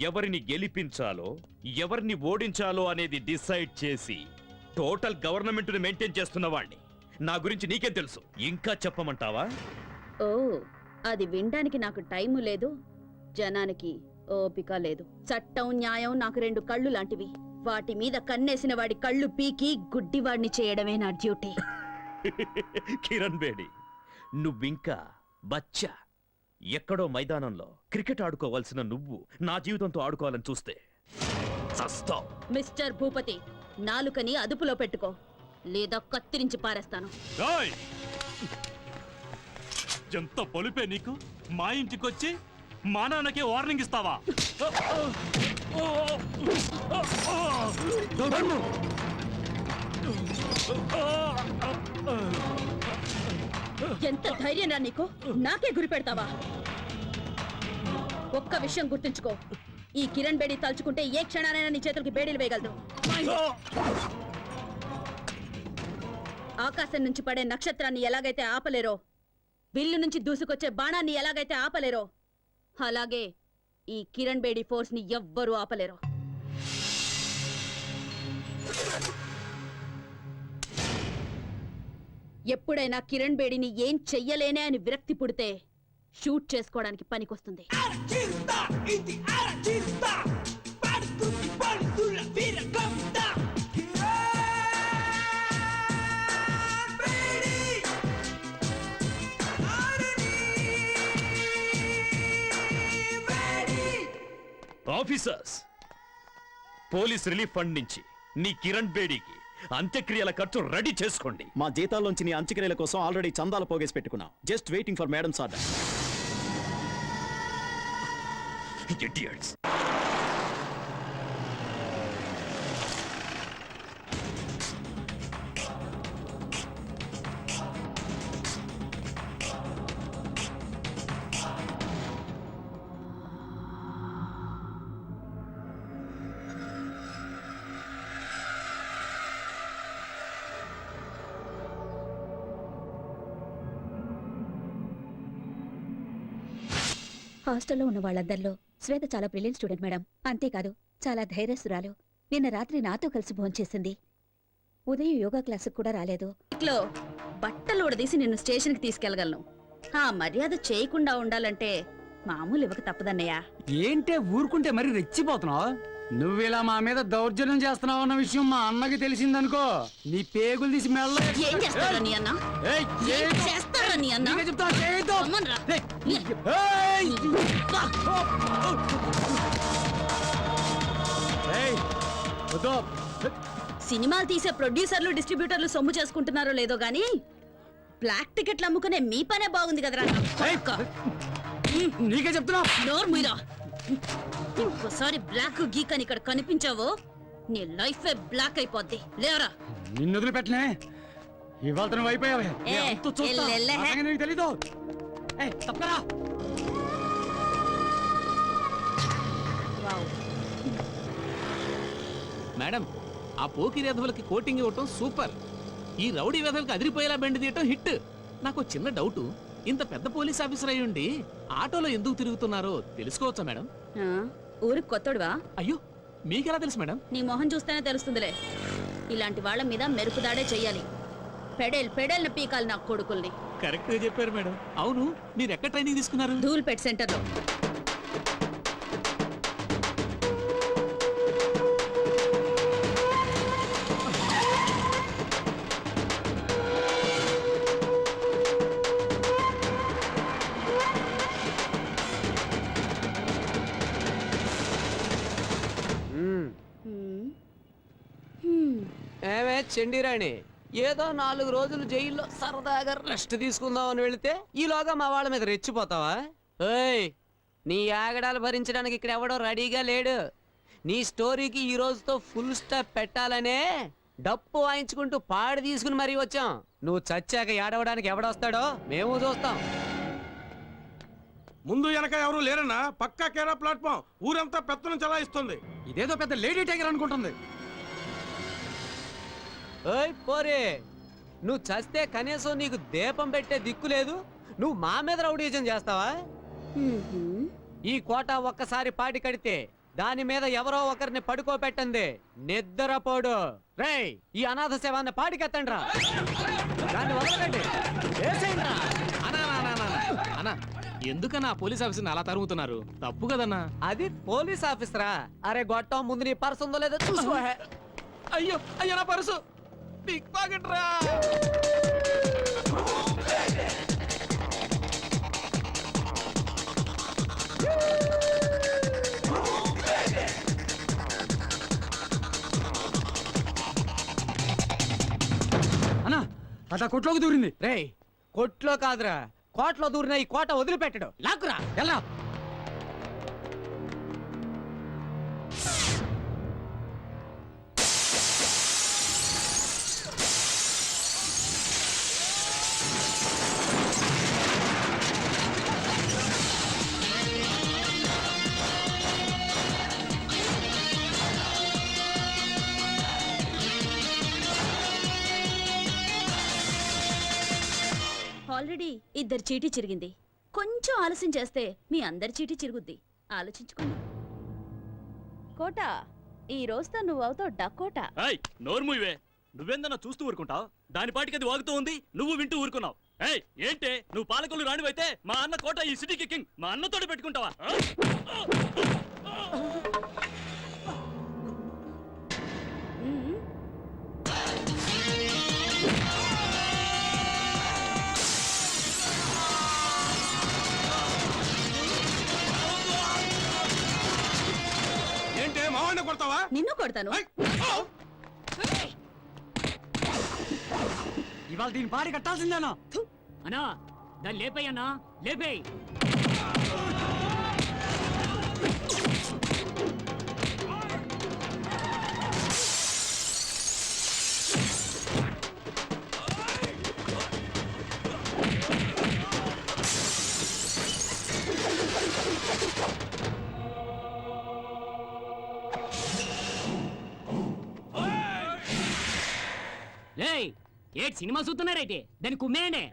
ఎవరిని గెలిపించాలో ఎవరిని ఓడించాలో అనేది డిసైడ్ చేసి టోటల్ గవర్నమెంట్ ని మెయింటైన్ చేస్తున్న వాణ్ణి. నా గురించి నీకేం తెలుసు? ఇంకా చెప్పమంటావా? ఓ, అది వినడానికి నాకు టైము లేదు, జనానికి ఓపిక లేదు. చట్టం న్యాయం నాకు 2 కళ్ళు లాంటివి. వాటి మీద కన్నేసిన వాడి కళ్ళు పీకి గుడ్డివాడిని చేయడమే నా డ్యూటీ. కిరణ్ బేడి, నువ్వింకా బచ్చా. ఎక్కడో మైదానంలో క్రికెట్ ఆడుకోవాల్సిన నువ్వు నా జీవితంతో ఆడుకోవాలని చూస్తే చస్తావ్. మిస్టర్ భూపతి, నాలుకని అదుపులో పెట్టుకో, లేదా కత్తిరించి పారేస్తాను. ఎంత పొలిపే నీకు? మా ఇంటికొచ్చి మా నాన్నకే వార్నింగ్ ఇస్తావా? ఎంత ధైర్యం రా నీకు? నాకే గురి పెడతావా? ఒక్క విషయం గుర్తుంచుకో, ఈ కిరణ్ బేడి తలుచుకుంటే ఏ క్షణానైనా నీ చేతులకి బేడీలు వేయగలదు. ఆకాశం నుంచి పడే నక్షత్రాన్ని ఎలాగైతే ఆపలేరో, బిల్లు నుంచి దూసుకొచ్చే బాణాన్ని ఎలాగైతే ఆపలేరో, అలాగే ఈ కిరణ్ బేడి ఫోర్స్ ని ఎవ్వరూ ఆపలేరు. ఎప్పుడైనా కిరణ్ బేడిని ఏం చెయ్యలేనే అని విరక్తి పుడితే షూట్ చేసుకోవడానికి పనికొస్తుంది. ఆఫీసర్స్, పోలీస్ రిలీఫ్ ఫండ్ నుంచి నీ కిరణ్ బేడీకి అంత్యక్రియల ఖర్చు రెడీ చేసుకోండి. మా జీతాల్లోంచి నీ అంత్యక్రియల కోసం ఆల్రెడీ చందాలు పోగేసి పెట్టుకున్నాం. Just waiting for madams order. Idiots. హాస్టల్లో ఉన్న వాళ్ళందరిలో శ్వేత చాలా బ్రిలియంట్ స్టూడెంట్ మేడం. అంతేకాదు చాలా ధైర్యస్తురాలు. నిన్న రాత్రి నాతో కలిసి భోంచేసింది. ఉదయం యోగా క్లాసుకు కూడా రాలేదు. ఇట్లో బట్టలు ఉడదీసి నిన్ను స్టేషన్కి తీసుకెళ్లగలను. ఆ మర్యాద చేయకుండా ఉండాలంటే మామూలు ఇవ్వక తప్పదన్నయ్యా. ఏంటే ఊరుకుంటే మరి రెచ్చిపోతున్నావు? నువ్విలా మా మీద దౌర్జన్యం చేస్తున్నావు అన్న విషయం మా అన్నకి తెలిసిందనుకో, నీ పేగులు తీసి మెల్ల. ఏం చేస్తారా నీ అన్న? ఏం చేస్తారా నీ అన్న? అమ్మన్రా. సినిమాలు తీసే ప్రొడ్యూసర్లు డిస్ట్రిబ్యూటర్లు సొమ్ము చేసుకుంటున్నారో లేదో గానీ బ్లాక్ టికెట్లు అమ్ముకునే మీ పనే బాగుంది కదరా. నీకే చెప్తున్నా. నోరు మీరా. ఇంకోసారి బ్లాక్ గీక్ అని ఇక్కడ కనిపించావో నీ లైఫ్ బ్లాక్ అయిపోద్ది. లేవరా. నిన్ను వదిలిపెట్టలే. ఇవాళ నువ్వు అయిపోయావే. నీకు తెలీదు. తప్పరా. మేడం, ఆ పోకిరి వెధవలకి కోటింగ్ ఇవ్వటం సూపర్. ఈ రౌడీ వెధవలకి అదిరిపోయేలా బెండ్ తీయటం హిట్. నాకు చిన్న డౌట్, ఇంత పెద్ద పోలీస్ ఆఫీసర్ అయ్యుండి ఆటోలో ఎందుకు తిరుగుతున్నారో తెలుసుకోవచ్చా మేడం? ఊరికి కొత్తడువా? అయ్యో, మీకెలా తెలుసు మేడం? నీ మొహం చూస్తేనే తెలుస్తుందిలే. ఇలాంటి వాళ్ళ మీద మెరుపుదాడే చెయ్యాలి. పెడేల్న పీకాలి నా కొడుకుల్ని. కరెక్ట్ గా చెప్పారు మేడం. అవును, మీరు ఎక్కడ ట్రైనింగ్ తీసుకున్నారు? ధూల్పేట్ సెంటర్లో. ఏమే చెండిరాణి, ఏదో 4 రోజులు జైల్లో సరదాగా రెస్ట్ తీసుకుందామని వెళితే ఈలోగా మా వాళ్ళ మీద రెచ్చిపోతావా? ఏయ్, నీ ఆగడాలు భరించడానికి ఇక్కడ ఎవడో రెడీగా లేడు. నీ స్టోరీకి ఈ రోజుతో ఫుల్ స్టాప్ పెట్టాలనే డప్పు వాయించుకుంటూ పాడి తీసుకుని మరీ వచ్చాం. నువ్వు చచ్చాక ఏడవడానికి ఎవడొస్తాడో మేము చూస్తాం. ముందు వెనక ఎవరు లేరన్నా, పక్కా కేరా ప్లాట్ఫామ్. ఊరంతా పెత్తనం చలాయిస్తుంది. ఇదేదో పెద్ద లేడీ టైగర్ అనుకుంటుంది. ఓయ్ పోరే, నువ్వు చస్తే కనీసం నీకు దీపం పెట్టే దిక్కు లేదు. నువ్వు మా మీద రౌడీజం చేస్తావా? ఈ కోట ఒక్కసారి పాటి కడితే దాని మీద ఎవరో ఒకరిని పడుకోబెట్టండి, నిద్రపోడు. రేయ్, ఈ అనాథ శవాన్ని పాటికెత్తండి రా. దాన్ని వదలకండి, వేసేయండిరా. అన్నా ఎందుకన్నా పోలీస్ ఆఫీసర్ని అలా తరుగుతున్నారు? తప్పు కదన్నా. అది పోలీస్ ఆఫీసరా? అరే గొట్టం, ముందు నీ పర్సు ఉందో లేదో చూసుకో. అయ్యో అయ్యో నా పర్సు పిక్ పాకెట్ రా. అన్నా అట్లా కొట్లోకి దూరింది. రేయ్, కొట్లో కాదురా, కోట్లో దూరిన ఈ కోట వదిలిపెట్టడు. లాక్కురా, ఎలా? ఆల్రెడీ ఇద్దరు చీటీ చిరిగింది. కొంచెం ఆలస్యం చేస్తే మీ అందరి చీటీ చిరుగుద్ది. ఆలోచించుకోండి. కోట, ఈ రోజుతో నువ్వు అవుతావు డకోటా. ఏయ్ నోర్ముయివే, నువ్వేందన్నా చూస్తూ ఊరుకుంటావు? దాని పాటికి అది వాగుతూ ఉంది, నువ్వు వింటూ ఊరుకున్నావు. ఏయ్ ఏంటే, నువ్వు పాలకులు రానివైతే మా అన్న కోట ఈ సిటీకి కింగ్, మా అన్నతోటి పెట్టుకుంటావా? ఏంటే మావాడిని కొడతావా? నిన్ను కొడతాను. ఇవాళ దీని పాడి కట్టాల్సిందేనా? అన్నా దాన్ని లేపేయన్నా, లేపేయ్. ఏటి సినిమా చూస్తున్నారైతే దాన్ని కుమ్మేయండి.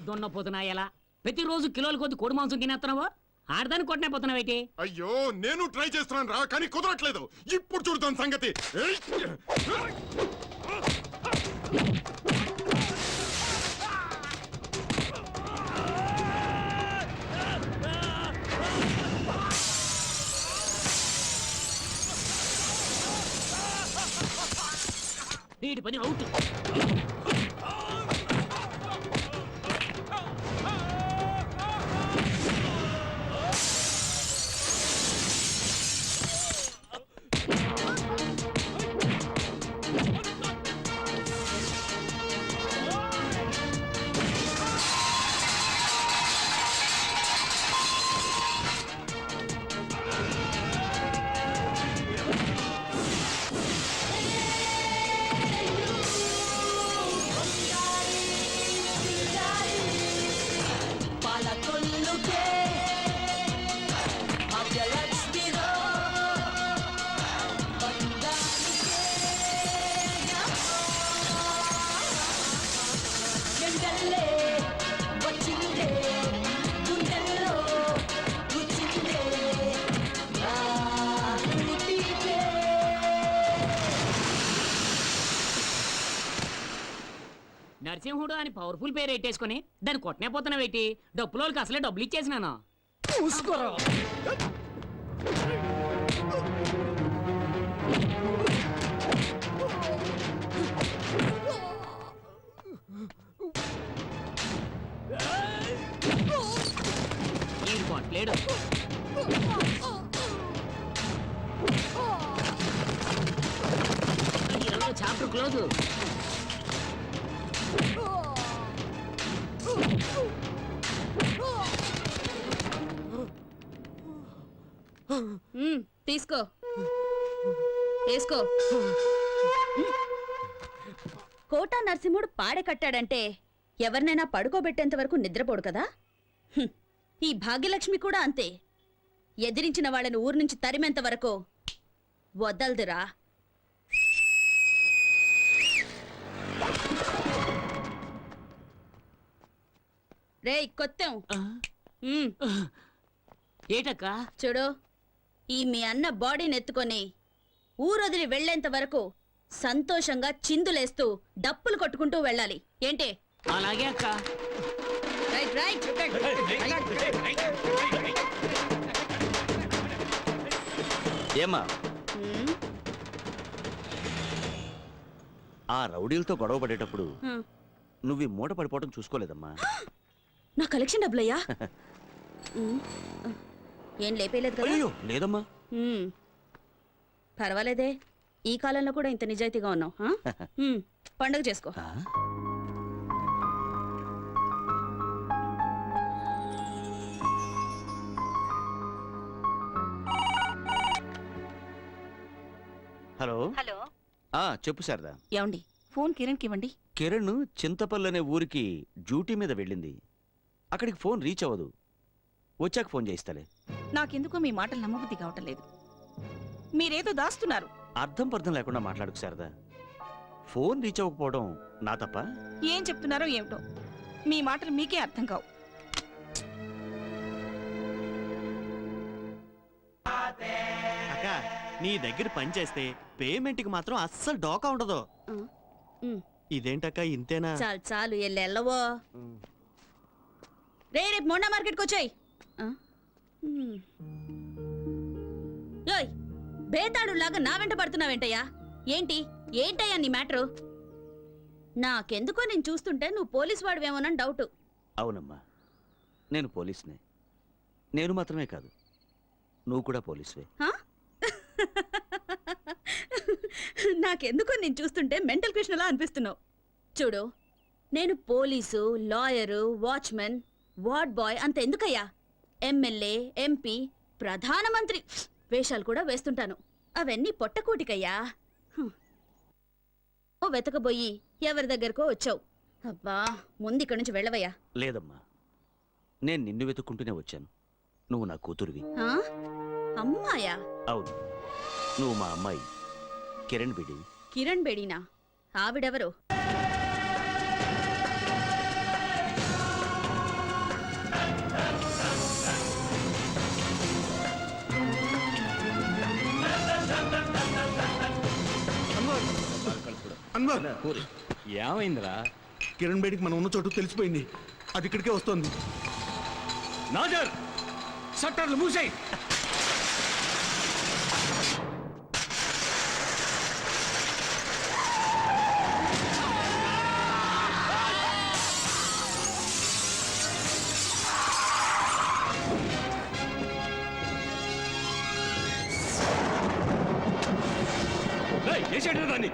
దున్నపోతున్నా ఎలా ప్రతిరోజు కిలోల కొద్ది కోడి మాంసం తినేస్తున్నావు? ఆడదాన్ని కొట్టనే పోతున్నావేటి? అయ్యో, నేను ట్రై చేస్తున్నాను రా, కానీ కుదరట్లేదు. ఇప్పుడు చూడదాం సంగతి. వీటి పని అవుట్. నరసింహుడు అని పవర్ఫుల్ పేరు పెట్టేసుకుని దాన్ని కొట్టనే పోతున్నావేటి? డబ్బులోకి అసలే డబ్బులు ఇచ్చేసినాను. చూసుకోరా. ఈ కొట్టలేడు. Chapter close. తీసుకో, వేసుకో. కోటా నరసింహుడు పాడె కట్టాడంటే ఎవరినైనా పడుకోబెట్టేంత వరకు నిద్రపోడు కదా. ఈ భాగ్యలక్ష్మి కూడా అంతే. ఎదిరించిన వాళ్ళని ఊరు నుంచి తరిమేంత వరకు వదలదురా. రేయ్ కొత్తెం, ఏటక్క? చూడు, ఈ మీ అన్న బాడీని ఎత్తుకొని ఊరొదిలి వెళ్లేంత వరకు సంతోషంగా చిందులేస్తూ డప్పులు కొట్టుకుంటూ వెళ్ళాలి. ఏంటి? అలాగే అక్క. Right right. ఏమా ఆ రౌడీలతో గొడవ పడేటప్పుడు నువ్వు ఈ మూట పడిపోవడం చూసుకోలేదమ్మా. నా కలెక్షన్ డబ్బులయ్యా. ఏం లేపేలేదు కదా? అయ్యో లేదమ్మా. పర్వాలేదే, ఈ కాలంలో కూడా ఇంత నిజాయితీగా ఉన్నావు. పండుగ చేసుకో. హలో హలో, చెప్పు శారదా. ఏమండి, ఫోన్ కిరణ్కి ఇవ్వండి. కిరణ్ చింతపల్లి అనే ఊరికి డ్యూటీ మీద వెళ్ళింది. అక్కడికి ఫోన్ రీచ్ అవ్వదు. వచ్చాక ఫోన్ చేయిస్తాలే. నాకెందుకో మీ మాటలు నమ్మబుద్ధి కావటం లేదు. మీరేదో దాస్తున్నారు. అర్థం పర్థం లేకుండా మాట్లాడుకు శారదా. ఫోన్ రీచ్ అవ్వకపోవడం నా తప్ప? ఏం చెప్తున్నారో ఏమిటో, మీ మాటలు మీకే అర్థం కావు. అక్క, నీ దగ్గర పని చేస్తే పేమెంట్కి మాత్రం అస్సలు డోకా ఉండదు. ఇదేంటక్క ఇంతేనా? చాలు చాలు, ఎల్లెల్లవో. రేపు మొండా మార్కెట్కి వచ్చాయి. బేతాడు లాగా నా వెంట పడుతున్నావేంటయ్యా? ఏంటయ్యా నీ మ్యాటరు? నాకెందుకో నేను చూస్తుంటే నువ్వు పోలీసు వాడివేమోనని డౌట్. అవునమ్మా, నేను పోలీసునే. నేను మాత్రమే కాదు, నువ్వు కూడా పోలీసువే. నాకెందుకో నేను చూస్తుంటే మెంటల్ కృష్ణలా అనిపిస్తున్నావు. చూడు, నేను police, lawyer, watchmen, ward boy అంత ఎందుకయ్యా, ఎమ్మెల్యే, ఎంపీ, ప్రధానమంత్రి వేషాలు కూడా వేస్తుంటాను. అవన్నీ పొట్టకూటికయ్యా. ఓ వెతకబోయి ఎవరి దగ్గరకో వచ్చావు. అబ్బా, ముందు ఇక్కడి నుంచి వెళ్ళవయ్యా. లేదమ్మా, నేను నిన్ను వెతుక్కుంటూనే వచ్చాను. నువ్వు నా కూతురువి. అమ్మాయా? అవును, నువ్వు మా అమ్మాయి కిరణ్ బేడి. కిరణ్ బేడీనా? ఆవిడెవరు? ఏమైందిరా? కిరణ్ బేడికి మనం ఉన్న చోటు తెలిసిపోయింది. అది ఇక్కడికే వస్తుంది. నాజర్, షట్టర్లు మూసేయ్. దాన్ని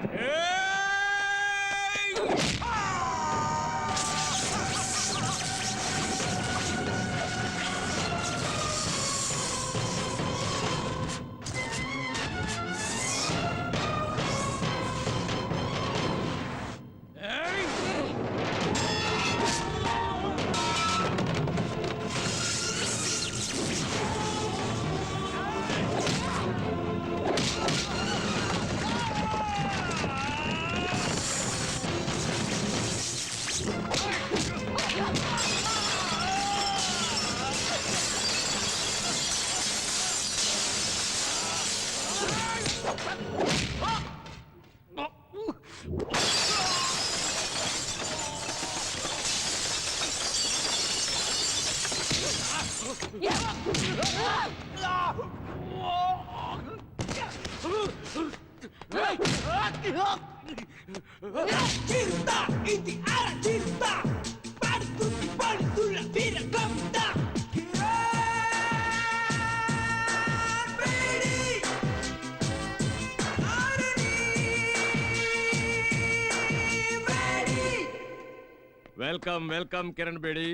వెల్కమ్ వెల్కమ్ కిరణ్ బేడి.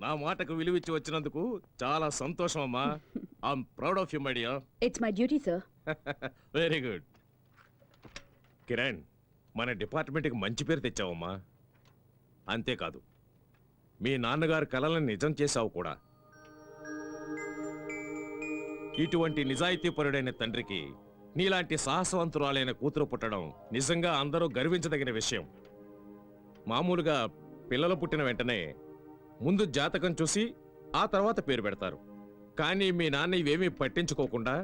నా మాటకు విలువిచ్చి వచ్చినందుకు చాలా సంతోషం అమ్మా. I'm proud of you my dear. It's my duty sir. Very good. Kiran, మన డిపార్ట్మెంట్కి మంచి పేరు తెచ్చావమ్మా. అంతేకాదు మీ నాన్నగారు కలలను నిజం చేశావు కూడా. ఇటువంటి నిజాయితీపరుడైన తండ్రికి నీలాంటి సాహసవంతురాలైన కూతురు పుట్టడం నిజంగా అందరూ గర్వించదగిన విషయం. మామూలుగా పిల్లలు పుట్టిన వెంటనే ముందు జాతకం చూసి ఆ తర్వాత పేరు పెడతారు. కానీ మీ నాన్న ఇవేమీ పట్టించుకోకుండా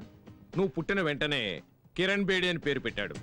నువ్వు పుట్టిన వెంటనే కిరణ్ బేడి అని పేరు పెట్టాడు.